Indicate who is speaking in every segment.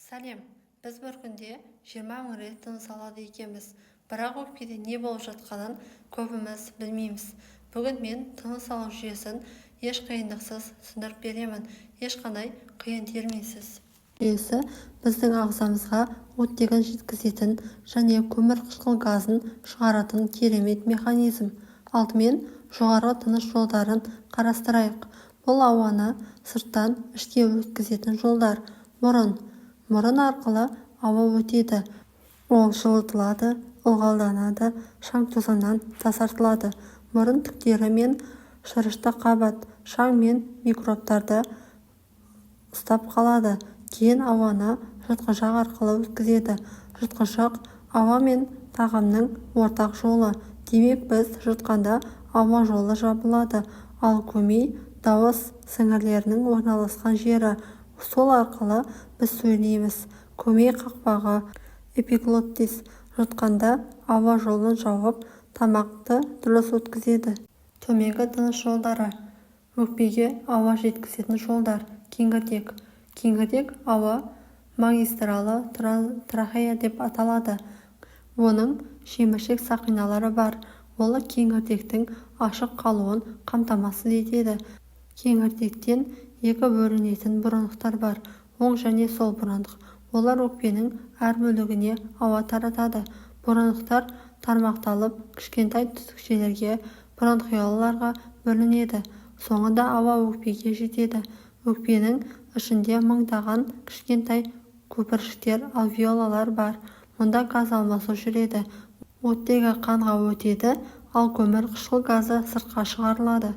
Speaker 1: Сәлем, біз бір күнде 20 000 рет тыныс алады екенбіз, бірақ өкпеде не болып жатқанын көбіміз білмейміз. Бүгін мен тыныс алу жүйесін еш қиындықсыз түсіндіріп беремін, ешқандай қиын терминсіз. Жүйесі біздің ағзамызға оттегін жеткізетін және көмірқышқыл газын шығаратын керемет механизм. Алдымен жоғарғы тыныс жолдарын қарастырайық. Бұл ауаны сырттан ішке өткізетін жолдар. Мұрын арқылы ауа өтеді. Ол жылытылады, ылғалданады, шаң-тозаңнан тазартылады. Мұрын түктері мен шырышты қабат шаң мен микробтарды ұстап қалады. Кейін ауаны жұтқышақ арқылы өткізеді. Жұтқышақ ауа мен тағамның ортақ жолы. Демек, біз жұтқанда ауа жолы жабылады, ал көмей дауыс сіңірлерінің орналасқан жері. Сол арқылы біз сөйлейміз. Көмей қақпағы эпиглоттис жұтқанда ауа жолын жауып, тамақты дұрыс өткізеді. Төменгі тыныс жолдары. Өкпеге ауа жеткізетін жолдар. Кеңірдек ауа магистралы трахея деп аталады. оның шеміршек сақиналары бар. Ол кеңірдектің ашық қалуын қамтамасыз етеді. Кеңірдектен екі бөлінетін бұрынықтар бар. Оң және сол бұрынық. Олар өкпенің әр бөлігіне ауа таратады. Бұрынықтар тармақталып кішкентай түтікшелерге, бронхиолаларға бөлінеді. Соңында ауа өкпеге жетеді. Өкпенің ішінде мыңдаған кішкентай көпіршіктер, альвеолалар бар. Мұнда газ алмасу жүреді. Оттегі қанға өтеді, ал көмірқышқыл газы сыртқа шығарылады.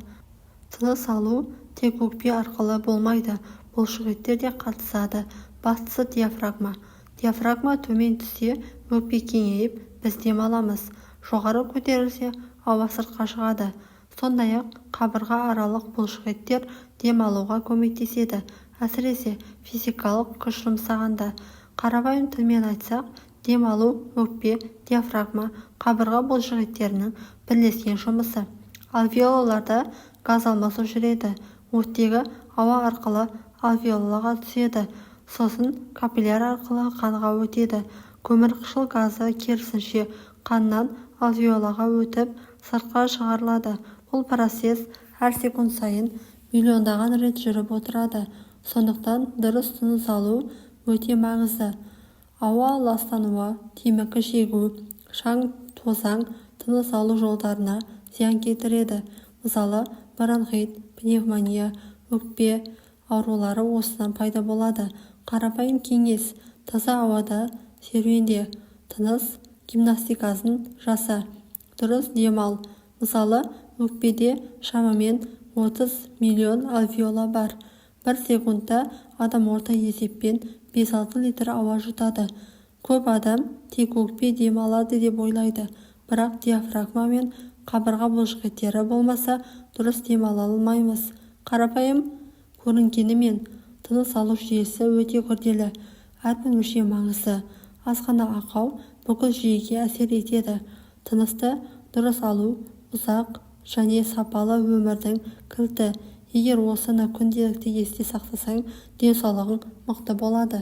Speaker 1: Тыныс алу тек өкпе арқылы болмайды. Бұлшықеттер де қатысады. Бастысы диафрагма. Диафрагма төмен түссе, өкпе кеңейіп, біз дем аламыз. Жоғары көтерілсе, ауа сыртқа шығады. Сондай-ақ қабырға аралық бұлшықеттер дем алуға көмектеседі, әсіресе физикалық күш жұмсағанда. Қарапайым тілмен айтсақ, дем алу өкпе, диафрагма, қабырға бұлшықеттерінің бірлескен жұмысы. Альвеолаларда газ алмасу жүреді. Оттегі ауа арқылы альвеолаға түседі, сосын капилляр арқылы қанға өтеді. Көмірқышқыл газы керісінше қаннан альвеолаға өтіп, сыртқа шығарылады. Бұл процесс әр секунд сайын миллиондаған рет жүріп отырады. Сондықтан дұрыс тыныс алу өте маңызды. Ауа ластануы, темекі шегу, шаң-тозаң тыныс алу жолдарына зиян келтіреді. Мысалы, бронхит, пневмония, өкпе аурулары осыдан пайда болады. Қарапайым кеңес: таза ауада серуенде, тыныс гимнастикасын жаса, дұрыс дем ал. Мысалы, өкпеде шамамен 30 миллион альвеола бар. Бір секундта адам орта есеппен 5-6 литр ауа жұтады. Көп адам тек өкпе дем алады деп ойлайды, бірақ диафрагма мен қабырға бұлшықеттері болмаса, дұрыс дем ала алмаймыз. Қарапайым көрінгенімен тыныс алу жүйесі өте күрделі. Әрбір мүше маңызды. Азғана ақау бүкіл жүйеге әсер етеді. Тынысты дұрыс алу ұзақ және сапалы өмірдің кілті. Егер осыны күнделікті есте сақтасаң, денсаулығың мықты болады.